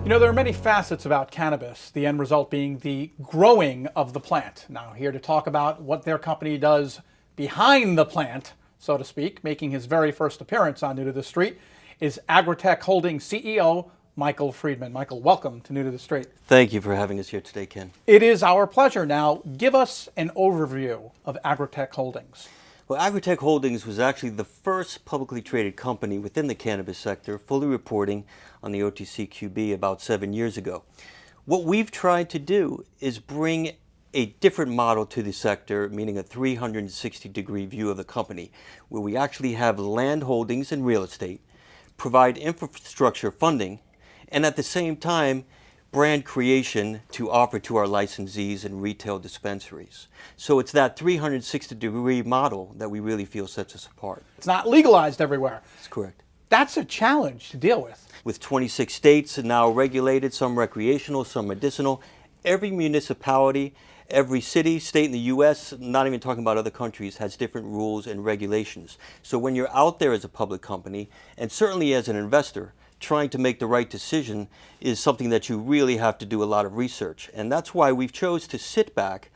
You know, there are many facets about cannabis, the end result being the growing of the plant. Now, here to talk about what their company does behind the plant, so to speak, making his very first appearance on New to the Street, is Agritek Holdings CEO, Michael Friedman. Michael, welcome to New to the Street. Thank you for having us here today, Ken. It is our pleasure. Now, give us an overview of Agritek Holdings. Well, Agritek Holdings was actually the first publicly traded company within the cannabis sector, fully reporting on the OTCQB about 7 years ago. What we've tried to do is bring a different model to the sector, meaning a 360-degree view of the company, where we actually have land holdings and real estate, provide infrastructure funding, and at the same time, brand creation to offer to our licensees and retail dispensaries. So it's that 360-degree model that we really feel sets us apart. It's not legalized everywhere. That's correct. That's a challenge to deal with. With 26 states now regulated, some recreational, some medicinal, every municipality, every city, state in the U.S., not even talking about other countries, has different rules and regulations. So when you're out there as a public company, and certainly as an investor, trying to make the right decision is something that you really have to do a lot of research. And that's why we've chose to sit back,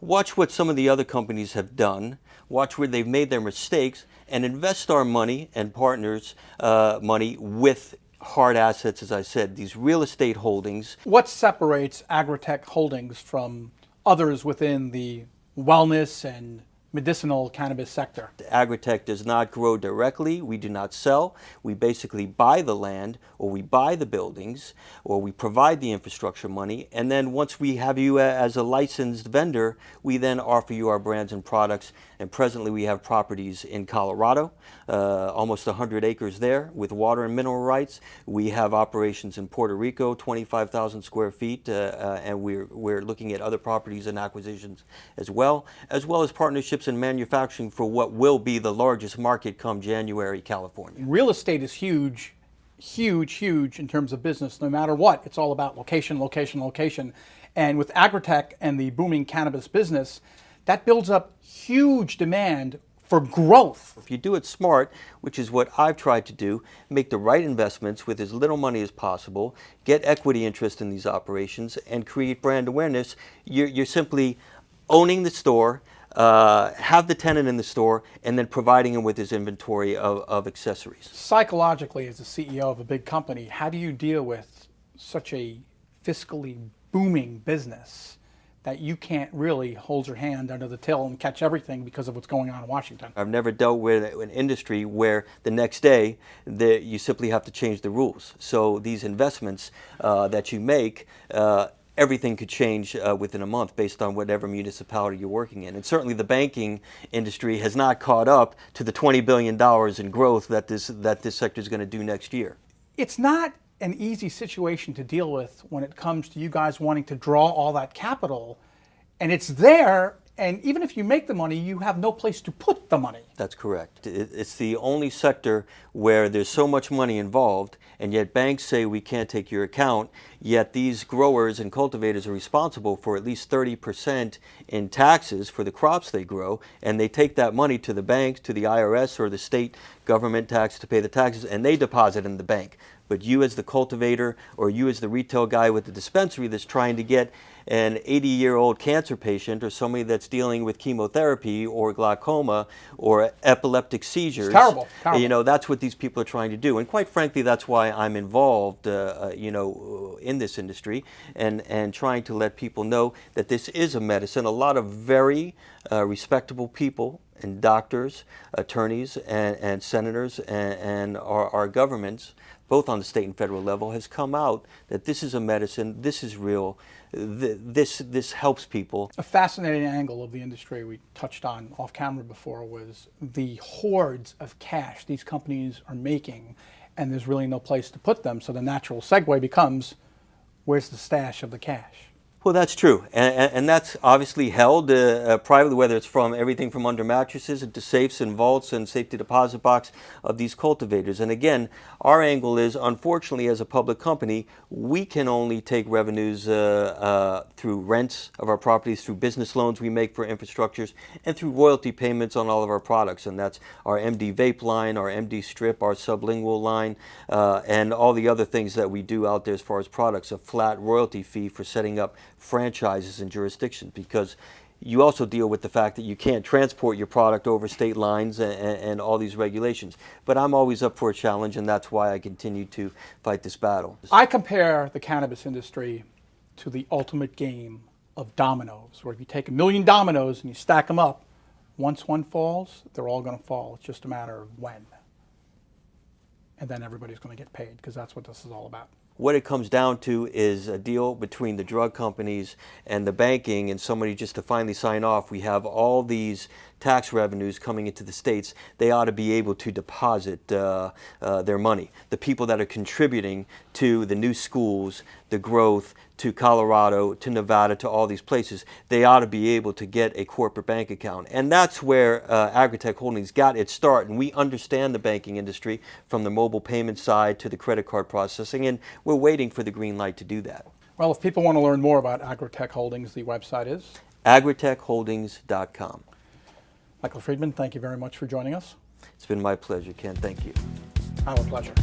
watch what some of the other companies have done, watch where they've made their mistakes, and invest our money and partners' money with hard assets, as I said, these real estate holdings. What separates Agritek Holdings from others within the wellness and medicinal cannabis sector? Agritech does not grow directly. We do not sell. We basically buy the land, or we buy the buildings, or we provide the infrastructure money. And then once we have you as a licensed vendor, we then offer you our brands and products. And presently we have properties in Colorado, almost 100 acres there with water and mineral rights. We have operations in Puerto Rico, 25,000 square feet, and we're looking at other properties and acquisitions as well as partnerships in manufacturing for what will be the largest market come January, California. Real estate is huge, huge, huge in terms of business. No matter what, it's all about location, location, location. And with Agritech and the booming cannabis business, that builds up huge demand for growth. If you do it smart, which is what I've tried to do, make the right investments with as little money as possible, get equity interest in these operations, and create brand awareness, you're simply owning the store, have the tenant in the store, and then providing him with his inventory of accessories. Psychologically, as the CEO of a big company, how do you deal with such a fiscally booming business that you can't really hold your hand under the till and catch everything because of what's going on in Washington? I've never dealt with an industry where the next day you simply have to change the rules. So these investments that you make, everything could change within a month based on whatever municipality you're working in. And certainly the banking industry has not caught up to the $20 billion in growth that this sector is going to do next year. It's not an easy situation to deal with when it comes to you guys wanting to draw all that capital, and it's there, and even if you make the money, you have no place to put the money. That's correct. It's the only sector where there's so much money involved, and yet banks say we can't take your account, yet these growers and cultivators are responsible for at least 30% in taxes for the crops they grow, and they take that money to the banks, to the IRS or the state government tax to pay the taxes, and they deposit in the bank. But you as the cultivator, or you as the retail guy with the dispensary that's trying to get an 80-year-old cancer patient, or somebody that's dealing with chemotherapy or glaucoma or epileptic seizures. It's terrible. You know, that's what these people are trying to do. And quite frankly, that's why I'm involved, you know, in this industry, and trying to let people know that this is a medicine. A lot of very respectable people, and doctors, attorneys, and senators, and our governments, both on the state and federal level, has come out that this is a medicine, this is real, this helps people. A fascinating angle of the industry we touched on off camera before was the hordes of cash these companies are making, and there's really no place to put them. So the natural segue becomes, where's the stash of the cash? Well, that's true, and that's obviously held privately, whether it's from everything from under mattresses into safes and vaults and safety deposit box of these cultivators. And again, our angle is, unfortunately, as a public company, we can only take revenues through rents of our properties, through business loans we make for infrastructures, and through royalty payments on all of our products. And that's our MD vape line, our MD strip, our sublingual line, and all the other things that we do out there as far as products, a flat royalty fee for setting up franchises in jurisdictions, because you also deal with the fact that you can't transport your product over state lines and all these regulations. But I'm always up for a challenge, and that's why I continue to fight this battle. I compare the cannabis industry to the ultimate game of dominoes, where if you take 1,000,000 dominoes and you stack them up, once one falls, they're all going to fall. It's just a matter of when. And then everybody's going to get paid, because that's what this is all about. What it comes down to is a deal between the drug companies and the banking, and somebody just to finally sign off. We have all these tax revenues coming into the states. They ought to be able to deposit their money. The people that are contributing to the new schools, the growth, to Colorado, to Nevada, to all these places, they ought to be able to get a corporate bank account. And that's where Agritek Holdings got its start. And we understand the banking industry from the mobile payment side to the credit card processing, and we're waiting for the green light to do that. Well, if people want to learn more about Agritek Holdings, the website is? agritechholdings.com. Michael Friedman, thank you very much for joining us. It's been my pleasure, Ken. Thank you. Our pleasure.